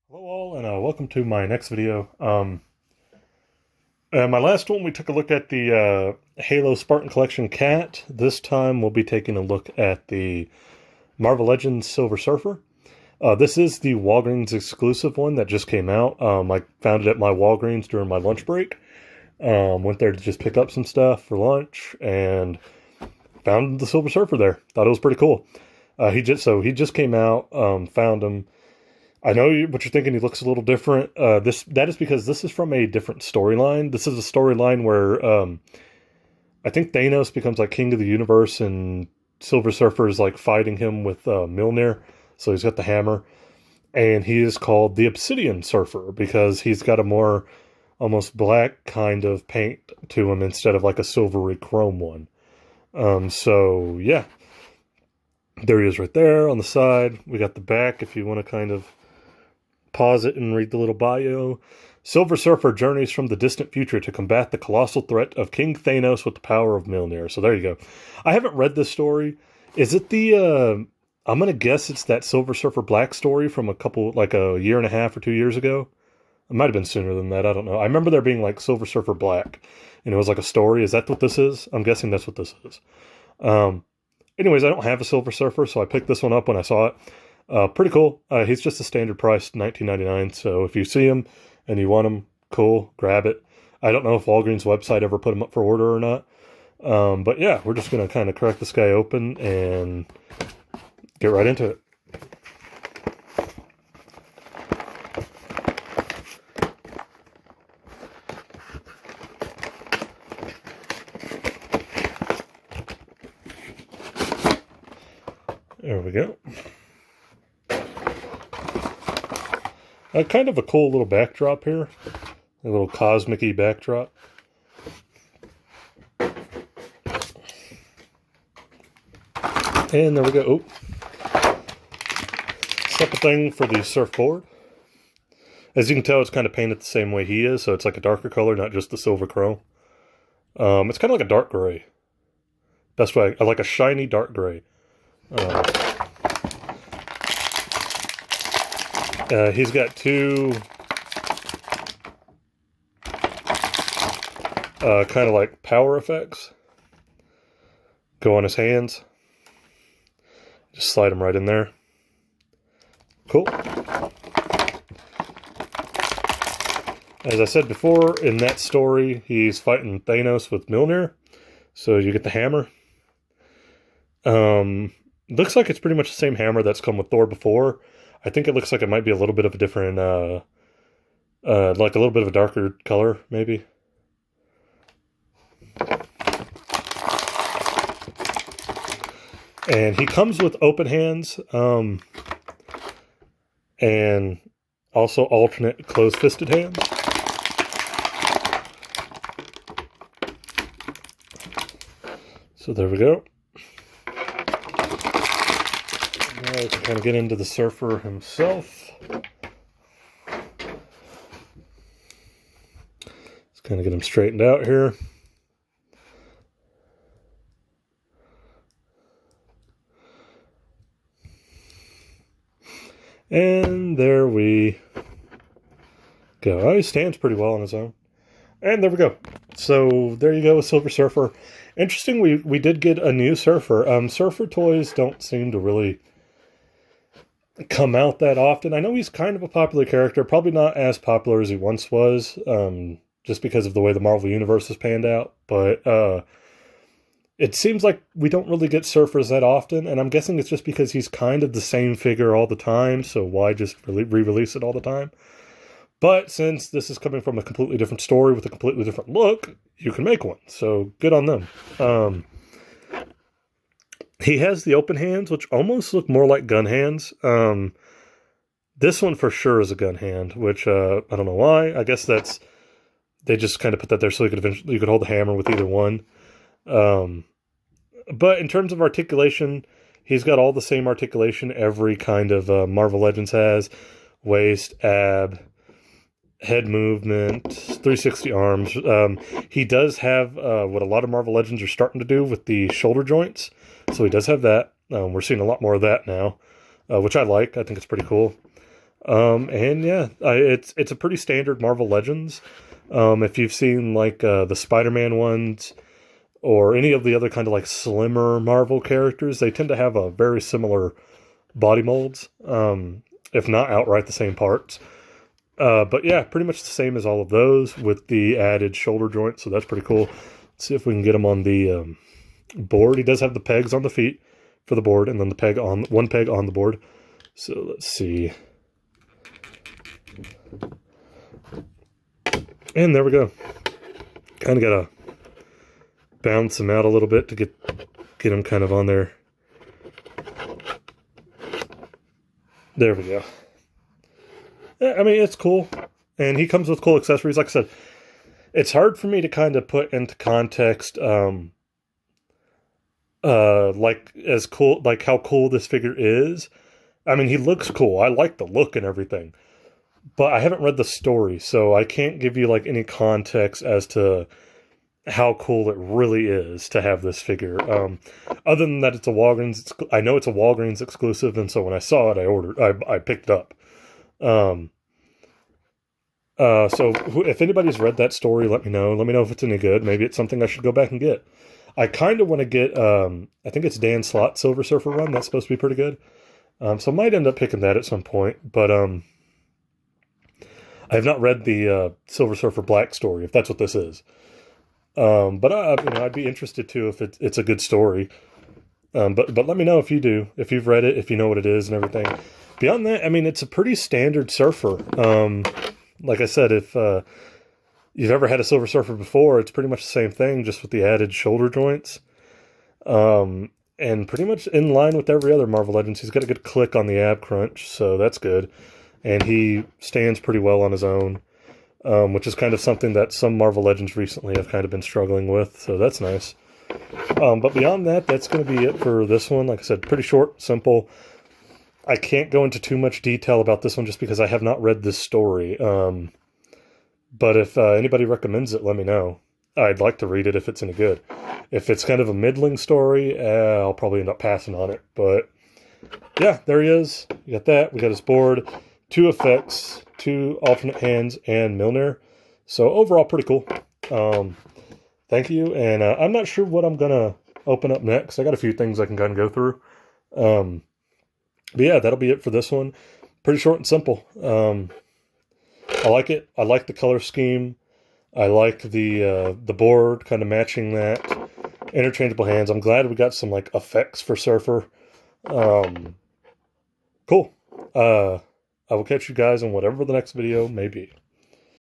Hello all, and welcome to my next video. My last one, we took a look at the Halo Spartan Collection Cat. This time, we'll be taking a look at the Marvel Legends Silver Surfer. This is the Walgreens exclusive one that just came out. I found it at my Walgreens during my lunch break. Went there to just pick up some stuff for lunch, and found the Silver Surfer there. Thought it was pretty cool. He just came out, found him. I know what you're thinking. He looks a little different. That is because this is from a different storyline. This is a storyline where I think Thanos becomes like king of the universe, and Silver Surfer is like fighting him with Mjolnir. So he's got the hammer, and he is called the Obsidian Surfer because he's got a more almost black kind of paint to him instead of like a silvery chrome one. So yeah, there he is right there on the side. We got the back if you want to kind of pause it and read the little bio. Silver Surfer journeys from the distant future to combat the colossal threat of King Thanos with the power of Mjolnir. So there you go. I haven't read this story. Is it the, I'm going to guess it's that Silver Surfer Black story from like a year and a half or 2 years ago. It might have been sooner than that. I don't know. I remember there being like Silver Surfer Black, and it was like a story. Is that what this is? I'm guessing that's what this is. Anyways, I don't have a Silver Surfer, so I picked this one up when I saw it. Pretty cool. He's just a standard price, $19.99. So if you see him and you want him, cool, grab it. I don't know if Walgreens website ever put him up for order or not. But yeah, we're just going to kind of crack this guy open and get right into it. There we go. Kind of a cool little backdrop here. A little cosmic-y backdrop. And there we go. Oh. Separate thing for the surfboard. As you can tell, it's kind of painted the same way he is, so it's like a darker color, not just the silver chrome. It's kind of like a dark gray. Best way, I like a shiny dark gray. He's got two kind of like power effects go on his hands. Just slide them right in there. Cool. As I said before, in that story, he's fighting Thanos with Mjolnir. So you get the hammer. Looks like it's pretty much the same hammer that's come with Thor before. I think it looks like it might be a little bit of a different, like a little bit of a darker color, maybe. And he comes with open hands, and also alternate closed-fisted hands. So there we go. Now we can kind of get into the surfer himself. Let's kind of get him straightened out here. And there we go. Oh, he stands pretty well on his own. And there we go. So there you go, a Silver Surfer. Interesting, we did get a new Surfer. Surfer toys don't seem to really come out that often. I know he's kind of a popular character, probably not as popular as he once was, just because of the way the Marvel Universe has panned out. But it seems like we don't really get Surfers that often, and I'm guessing it's just because he's kind of the same figure all the time, so why just re-release it all the time? But since this is coming from a completely different story with a completely different look, you can make one. So good on them. He has the open hands, which almost look more like gun hands. This one for sure is a gun hand, which I don't know why. I guess they just kind of put that there so you could hold the hammer with either one. But in terms of articulation, he's got all the same articulation every kind of Marvel Legends has. Waist, ab, head movement, 360 arms. He does have what a lot of Marvel Legends are starting to do with the shoulder joints. So he does have that. We're seeing a lot more of that now, which I like. I think it's pretty cool. And yeah, it's a pretty standard Marvel Legends. If you've seen like the Spider-Man ones or any of the other kind of like slimmer Marvel characters, they tend to have a very similar body molds, if not outright the same parts. But yeah, pretty much the same as all of those with the added shoulder joint, so that's pretty cool. Let's see if we can get him on the board. He does have the pegs on the feet for the board, and then the one peg on the board. So let's see. And there we go. Kind of gotta bounce him out a little bit to get him kind of on there. There we go. I mean, it's cool. And he comes with cool accessories. Like I said, it's hard for me to kind of put into context, like how cool this figure is. I mean, he looks cool. I like the look and everything. But I haven't read the story, so I can't give you like any context as to how cool it really is to have this figure. Other than that, it's a Walgreens. I know it's a Walgreens exclusive, and so when I saw it, I picked it up. So if anybody's read that story, let me know. Let me know if it's any good. Maybe it's something I should go back and get. I kind of want to get, I think it's Dan Slott's Silver Surfer run. That's supposed to be pretty good. So I might end up picking that at some point. But I have not read the Silver Surfer Black story, if that's what this is. But I'd be interested too if it's a good story. But let me know if you do, if you've read it, if you know what it is and everything. Beyond that, I mean, it's a pretty standard surfer. Like I said, if you've ever had a Silver Surfer before, it's pretty much the same thing, just with the added shoulder joints. And pretty much in line with every other Marvel Legends. He's got a good click on the ab crunch, so that's good. And he stands pretty well on his own, which is kind of something that some Marvel Legends recently have kind of been struggling with, so that's nice. But beyond that, that's going to be it for this one. Like I said, pretty short, simple. I can't go into too much detail about this one just because I have not read this story. But if anybody recommends it, let me know. I'd like to read it if it's any good. If it's kind of a middling story, I'll probably end up passing on it. But yeah, there he is. We got that. We got his board, 2 effects, 2 alternate hands, and Milner. So overall, pretty cool. Thank you. And I'm not sure what I'm going to open up next. I got a few things I can kind of go through. But yeah, that'll be it for this one. Pretty short and simple. I like it. I like the color scheme. I like the board kind of matching that. Interchangeable hands. I'm glad we got some like effects for Surfer. Cool. I will catch you guys in whatever the next video may be.